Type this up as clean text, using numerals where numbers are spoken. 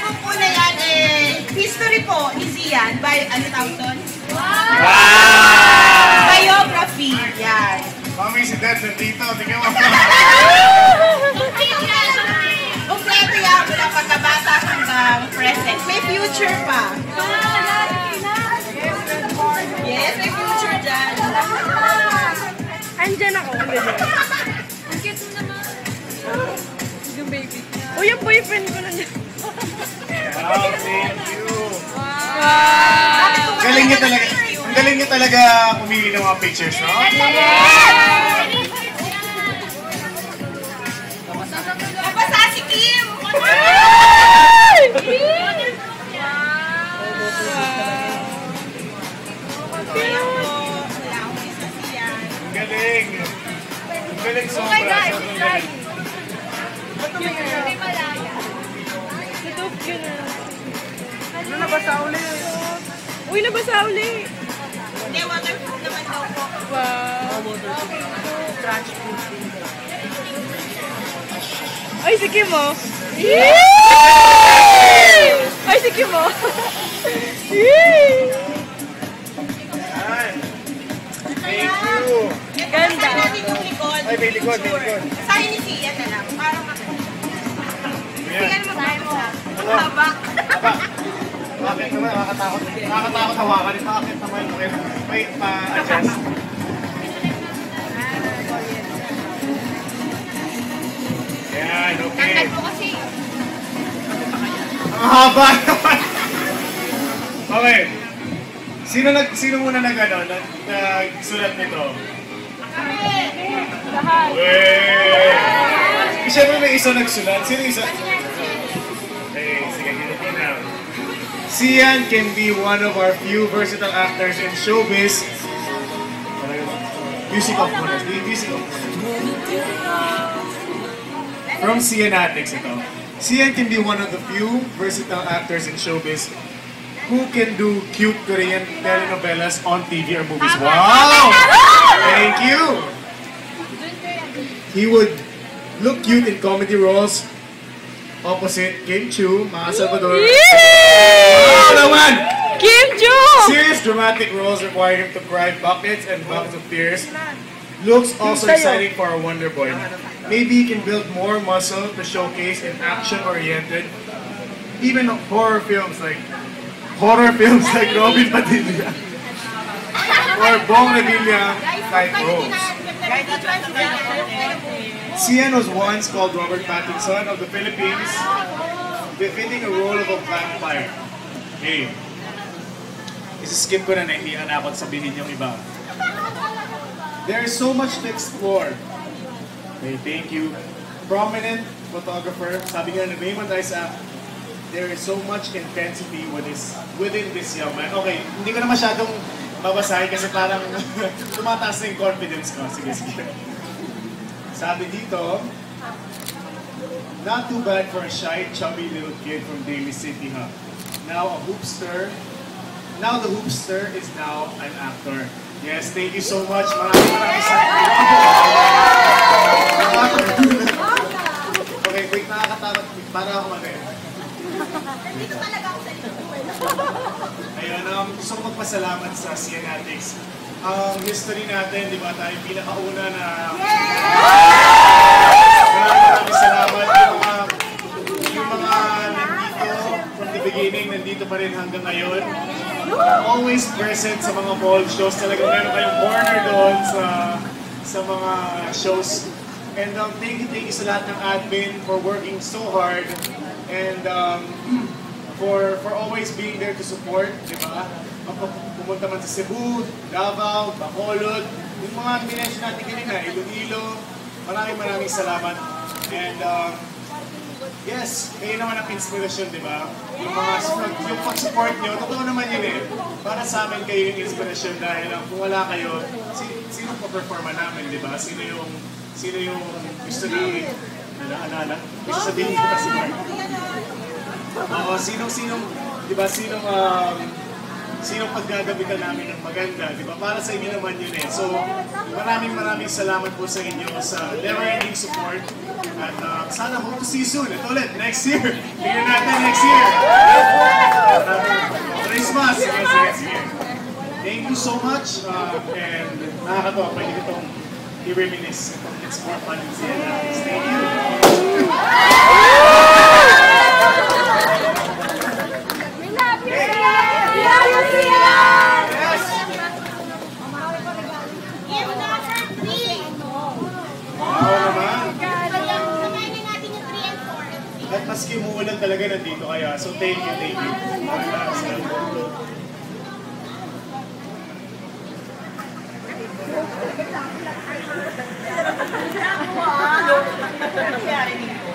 album po na yan, history po ni Zian by, ano tawag doon? Wow! Biography, yan. Mami, si Dad nandito. Tingnan mo. Kompleto yan, mula pagkabata hanggang present. May future pa. Yes, may future dyan. Andyan ako. Ang cute mo naman. Yung baby. Uy, yung boyfriend ko na niya. Wow, thank you. Wow! Galing niya talaga. Ang galing niya talaga pumili ng mga pictures, no? Nabasa si Kim! Galing. Galing sobra. Sobrang galing. Ano nabasa uli? Uy, nabasa uli. Hindi, waterproof naman daw po. Wow. Ay, si Kim oh. Ay, si Kim oh. Ay. Thank you. Ganda. Basahin natin yung likod. Ay, may likod, may likod. Basahin ni Sia na lang. Para Ayan. Sige naman tayo mo. Ang haba. Bakit naman? Nakakatakot. Nakakatakot hawakan. Bakit naman? May pa-adjust. Ayan, okay. Tanggal mo kasi. Ang haba naman. Okay. Sino muna nagsulat nito? Lahat. Siyempre may isa nagsulat. Sino isa? Okay, sige, ganito na. Sian can be one of our few versatile actors in showbiz. Music of Honors. Music of From Cianatics ito. Sian can be one of the few versatile actors in showbiz who can do cute Korean telenovelas on TV or movies. Wow! Thank you! He would look cute in comedy roles opposite Kim Chu, mga Salvador. Wow naman! Kim Chu! Serious dramatic roles require him to cry buckets and buckets of tears. Looks also exciting for a Wonder Boy. Maybe he can build more muscle to showcase in action-oriented, even horror films like Robin Padilla or Bong Revilla type roles. Sian was once called Robert Pattinson of the Philippines, befitting a role of a vampire. Hey, isi-skip ko na nahihiyan ako at sabihin yung iba. There is so much to explore. Okay, thank you. Prominent photographer, sabi nga na Raymond Isaac, there is so much intensity within this young man. Okay, hindi ko na masyadong babasahin kasi parang tumataas na yung confidence ko. Sige. Sabi dito, not too bad for a shy, chubby little kid from Daly City, huh? Now the hoopster is now an actor. Yes, thank you so much. Maraming salamat. Okay, wait, nakakatakot. Para ako Dito talaga ako sa likod. Ayun, gusto ko magpasalamat sa Cianatics. Ang history natin, di ba, tayo pinakauna na... Maraming salamat. Yung mga nandito from the beginning, nandito pa rin hanggang ngayon. Always present sa mga ball shows. Talagang meron kayong corner doon sa mga shows. And thank you sa lahat ng admin for working so hard. And for always being there to support, di ba? Pumunta man sa Cebu, Davao, Bacolod, yung mga minention natin kanina, Iloilo, maraming salamat. And yes, kayo naman ang inspirasyon, di ba? Yung pag-support nyo, totoo naman yun eh. Para sa amin kayo yung inspirasyon dahil kung wala kayo, sino pa-performa namin, di ba? Sino yung gusto namin? Alala? Gusto sabihin ko kasi Mark. Oo, sinong, di ba, sinong paggagabitan namin ng maganda, di ba? Para sa inyo naman yun eh. So, maraming salamat po sa inyo sa never-ending support. At sana hope to see you soon. Ito ulit, next year. Tingnan natin next year. Christmas! Sige. Thank you so much. And nakakatawa, pwede ko itong i-reminisce. It's more fun in Siena. Thank you. We love you, Sian! We love you, Sian! Yes! Give number 3. Wow naman. Samayin na natin yung 3 and 4. At maski umuulan talaga nandito kaya. So thank you. Nangyari dito.